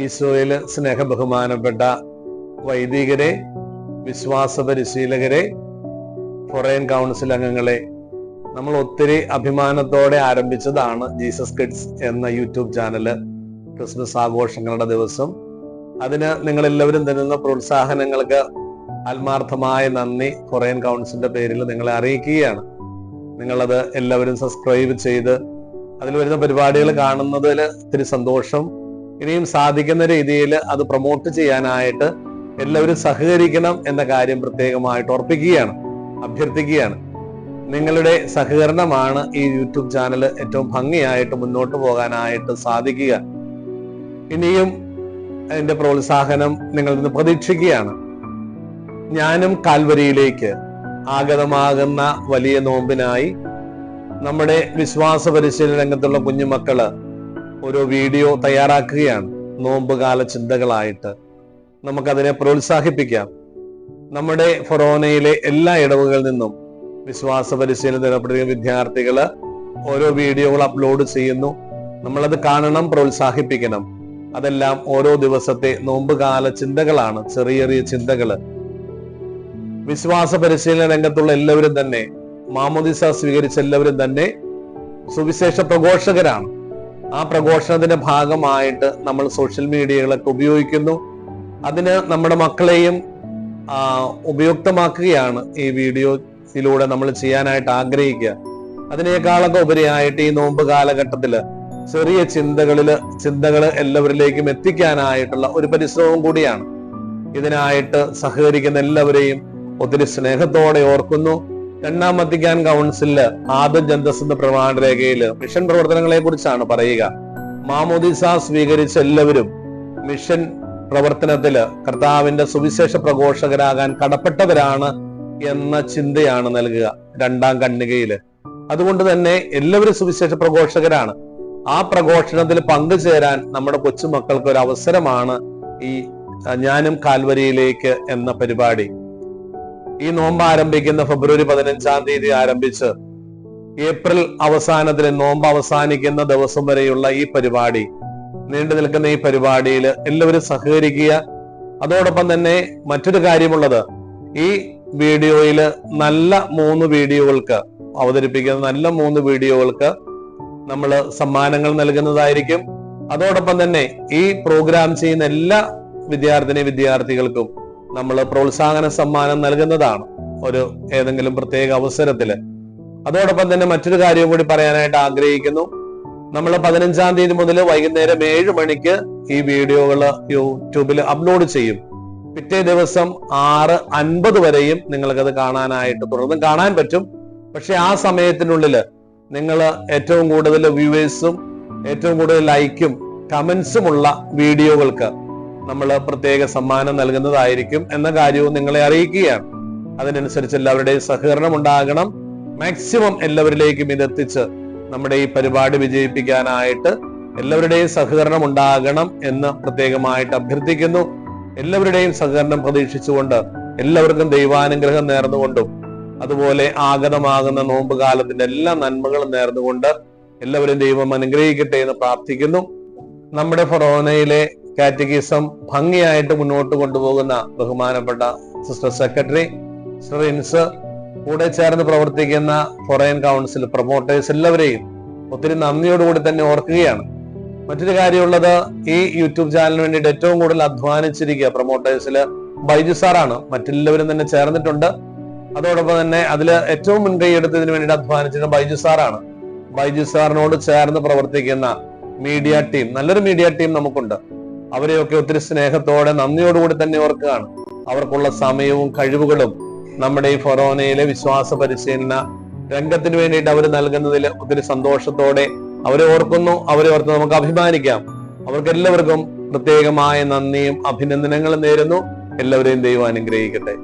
ഈശോയില് സ്നേഹബഹുമാനപ്പെട്ട വൈദികരെ, വിശ്വാസ പരിശീലകരെ, ഫോറൈൻ കൗൺസിൽ അംഗങ്ങളെ, നമ്മൾ ഒത്തിരി അഭിമാനത്തോടെ ആരംഭിച്ചതാണ് ജീസസ് കിഡ്സ് എന്ന യൂട്യൂബ് ചാനല്. ക്രിസ്മസ് ആഘോഷങ്ങളുടെ ദിവസം അതിന് നിങ്ങളെല്ലാവരും തരുന്ന പ്രോത്സാഹനങ്ങൾക്ക് ആത്മാർത്ഥമായ നന്ദി ഫോറൈൻ കൗൺസിലിന്റെ പേരിൽ നിങ്ങളെ അറിയിക്കുകയാണ്. നിങ്ങളത് എല്ലാവരും സബ്സ്ക്രൈബ് ചെയ്ത് അതിൽ വരുന്ന പരിപാടികൾ കാണുന്നതിൽ ഒത്തിരി സന്തോഷം. ഇനിയും സാധിക്കുന്ന രീതിയിൽ അത് പ്രൊമോട്ട് ചെയ്യാനായിട്ട് എല്ലാവരും സഹകരിക്കണം എന്ന കാര്യം പ്രത്യേകമായിട്ട് ഓർപ്പിക്കുകയാണ്, അഭ്യർത്ഥിക്കുകയാണ്. നിങ്ങളുടെ സഹകരണമാണ് ഈ യൂട്യൂബ് ചാനൽ ഏറ്റവും ഭംഗിയായിട്ട് മുന്നോട്ട് പോകാനായിട്ട് സാധിക്കുക. ഇനിയും അതിന്റെ പ്രോത്സാഹനം നിങ്ങളിൽ നിന്ന് പ്രതീക്ഷിക്കുകയാണ്. ഞാനും കാൽവരിയിലേക്ക് ആഗതമാകുന്ന വലിയ നോമ്പിനായി നമ്മുടെ വിശ്വാസ പരിശീലന രംഗത്തുള്ള കുഞ്ഞുമക്കള് ഒരു വീഡിയോ തയ്യാറാക്കുകയാണ്. നോമ്പുകാല ചിന്തകളായിട്ട് നമുക്കതിനെ പ്രോത്സാഹിപ്പിക്കാം. നമ്മുടെ ഫൊറോനയിലെ എല്ലാ ഇടവുകളിൽ നിന്നും വിശ്വാസ പരിശീലനം ഏർപ്പെടുന്ന വിദ്യാർത്ഥികള് ഓരോ വീഡിയോകൾ അപ്ലോഡ് ചെയ്യുന്നു. നമ്മളത് കാണണം, പ്രോത്സാഹിപ്പിക്കണം. അതെല്ലാം ഓരോ ദിവസത്തെ നോമ്പുകാല ചിന്തകളാണ്, ചെറിയ ചെറിയ ചിന്തകള്. വിശ്വാസ പരിശീലന രംഗത്തുള്ള എല്ലാവരും തന്നെ, മാമോദിസ സ്വീകരിച്ച എല്ലാവരും തന്നെ സുവിശേഷ പ്രഘോഷകരാണ്. ആ പ്രഘോഷണത്തിന്റെ ഭാഗമായിട്ട് നമ്മൾ സോഷ്യൽ മീഡിയകളൊക്കെ ഉപയോഗിക്കുന്നു. അതിന് നമ്മുടെ മക്കളെയും ഉപയുക്തമാക്കുകയാണ് ഈ വീഡിയോയിലൂടെ നമ്മൾ ചെയ്യാനായിട്ട് ആഗ്രഹിക്കുക. അതിനേക്കാളൊക്കെ ഉപരിയായിട്ട് ഈ നോമ്പ് കാലഘട്ടത്തില് ചെറിയ ചിന്തകൾ എല്ലാവരിലേക്കും എത്തിക്കാനായിട്ടുള്ള ഒരു പരിശ്രമം കൂടിയാണ്. ഇതിനായിട്ട് സഹകരിക്കുന്ന എല്ലാവരെയും ഒത്തിരി സ്നേഹത്തോടെ ഓർക്കുന്നു. രണ്ടാം വത്തിക്കാൻ കൗൺസിലില് ആദം ജന്തസ് എന്ന പ്രമാണരേഖയില് മിഷൻ പ്രവർത്തനങ്ങളെ കുറിച്ചാണ് പറയുക. മാമോദിസ സ്വീകരിച്ച എല്ലാവരും മിഷൻ പ്രവർത്തനത്തില് കർത്താവിന്റെ സുവിശേഷ പ്രഘോഷകരാകാൻ കടപ്പെട്ടവരാണ് എന്ന ചിന്തയാണ് നൽകുക രണ്ടാം ഖണ്ഡികയില്. അതുകൊണ്ട് തന്നെ എല്ലാവരും സുവിശേഷ പ്രഘോഷകരാണ്. ആ പ്രഘോഷണത്തിൽ പങ്കുചേരാൻ നമ്മുടെ കൊച്ചുമക്കൾക്ക് ഒരു അവസരമാണ് ഈ ഞാനും കാൽവരിയിലേക്ക് എന്ന പരിപാടി. ഈ നോമ്പ് ആരംഭിക്കുന്ന ഫെബ്രുവരി 15-ാം തീയതി ആരംഭിച്ച് ഏപ്രിൽ അവസാനത്തിന് നോമ്പ് അവസാനിക്കുന്ന ദിവസം വരെയുള്ള ഈ പരിപാടി, നീണ്ടു നിൽക്കുന്ന ഈ പരിപാടിയിൽ എല്ലാവരും സഹകരിക്കുക. അതോടൊപ്പം തന്നെ മറ്റൊരു കാര്യമുള്ളത്, ഈ വീഡിയോയില് നല്ല 3 വീഡിയോകൾക്ക് അവതരിപ്പിക്കുന്ന നല്ല 3 വീഡിയോകൾക്ക് നമ്മൾ സമ്മാനങ്ങൾ നൽകുന്നതായിരിക്കും. അതോടൊപ്പം തന്നെ ഈ പ്രോഗ്രാം ചെയ്യുന്ന എല്ലാ വിദ്യാർത്ഥികൾക്കും നമ്മൾ പ്രോത്സാഹന സമ്മാനം നൽകുന്നതാണ് ഒരു ഏതെങ്കിലും പ്രത്യേക അവസരത്തില്. അതോടൊപ്പം തന്നെ മറ്റൊരു കാര്യം കൂടി പറയാനായിട്ട് ആഗ്രഹിക്കുന്നു. നമ്മൾ 15-ാം തീയതി മുതൽ വൈകുന്നേരം 7 മണിക്ക് ഈ വീഡിയോകൾ യൂട്യൂബിൽ അപ്ലോഡ് ചെയ്യും. പിറ്റേ ദിവസം 6:50 വരെയും നിങ്ങൾക്കത് കാണാനായിട്ട് തുടർന്ന് കാണാൻ പറ്റും. പക്ഷെ ആ സമയത്തിനുള്ളിൽ നിങ്ങൾ ഏറ്റവും കൂടുതൽ വ്യൂവേഴ്സും ഏറ്റവും കൂടുതൽ ലൈക്കും കമന്റ്സുമുള്ള വീഡിയോകൾക്ക് നമ്മൾ പ്രത്യേക സമ്മാനം നൽകുന്നതായിരിക്കും എന്ന കാര്യവും നിങ്ങളെ അറിയിക്കുകയാണ്. അതിനനുസരിച്ച് എല്ലാവരുടെയും സഹകരണം ഉണ്ടാകണം. മാക്സിമം എല്ലാവരിലേക്കും ഇതെത്തിച്ച് നമ്മുടെ ഈ പരിപാടി വിജയിപ്പിക്കാനായിട്ട് എല്ലാവരുടെയും സഹകരണം ഉണ്ടാകണം എന്ന് പ്രത്യേകമായിട്ട് അഭ്യർത്ഥിക്കുന്നു. എല്ലാവരുടെയും സഹകരണം പ്രതീക്ഷിച്ചുകൊണ്ട് എല്ലാവർക്കും ദൈവാനുഗ്രഹം നേർന്നുകൊണ്ടും അതുപോലെ ആഗതമാകുന്ന നോമ്പ് കാലത്തിന്റെ എല്ലാ നന്മകളും നേർന്നുകൊണ്ട് എല്ലാവരും ദൈവം അനുഗ്രഹിക്കട്ടെ എന്ന് പ്രാർത്ഥിക്കുന്നു. നമ്മുടെ ഫൊറോനയിലെ കാറ്റഗിസം ഭംഗിയായിട്ട് മുന്നോട്ട് കൊണ്ടുപോകുന്ന ബഹുമാനപ്പെട്ട സിസ്റ്റർ സെക്രട്ടറി സിസ്റ്റർ ഇൻസ്, കൂടെ ചേർന്ന് പ്രവർത്തിക്കുന്ന ഫോറൈൻ കൗൺസിൽ പ്രൊമോട്ടേഴ്സ് എല്ലാവരെയും ഒത്തിരി നന്ദിയോടുകൂടി തന്നെ ഓർക്കുകയാണ്. മറ്റൊരു കാര്യമുള്ളത്, ഈ യൂട്യൂബ് ചാനലിന് വേണ്ടിയിട്ട് ഏറ്റവും കൂടുതൽ അധ്വാനിച്ചിരിക്കുക പ്രൊമോട്ടേഴ്സില് ബൈജു സാറാണ്. മറ്റെല്ലാവരും തന്നെ ചേർന്നിട്ടുണ്ട്. അതോടൊപ്പം തന്നെ അതിൽ ഏറ്റവും മുൻകൈ എടുത്തതിന് വേണ്ടിയിട്ട് അധ്വാനിച്ചിരുന്ന ബൈജു സാറാണ്. ബൈജു സാറിനോട് ചേർന്ന് പ്രവർത്തിക്കുന്ന മീഡിയ ടീം, നല്ലൊരു മീഡിയ ടീം നമുക്കുണ്ട്. അവരെയൊക്കെ ഒത്തിരി സ്നേഹത്തോടെ നന്ദിയോടുകൂടി തന്നെ ഓർക്കുകയാണ്. അവർക്കുള്ള സമയവും കഴിവുകളും നമ്മുടെ ഈ ഫൊറോനയിലെ വിശ്വാസ പരിശീലന രംഗത്തിന് വേണ്ടിയിട്ട് അവർ നൽകുന്നതിൽ ഒത്തിരി സന്തോഷത്തോടെ അവരെ ഓർക്കുന്നു. അവരെ ഓർത്ത് നമുക്ക് അഭിമാനിക്കാം. അവർക്ക് എല്ലാവർക്കും പ്രത്യേകമായ നന്ദിയും അഭിനന്ദനങ്ങളും നേരുന്നു. എല്ലാവരെയും ദൈവം അനുഗ്രഹിക്കട്ടെ.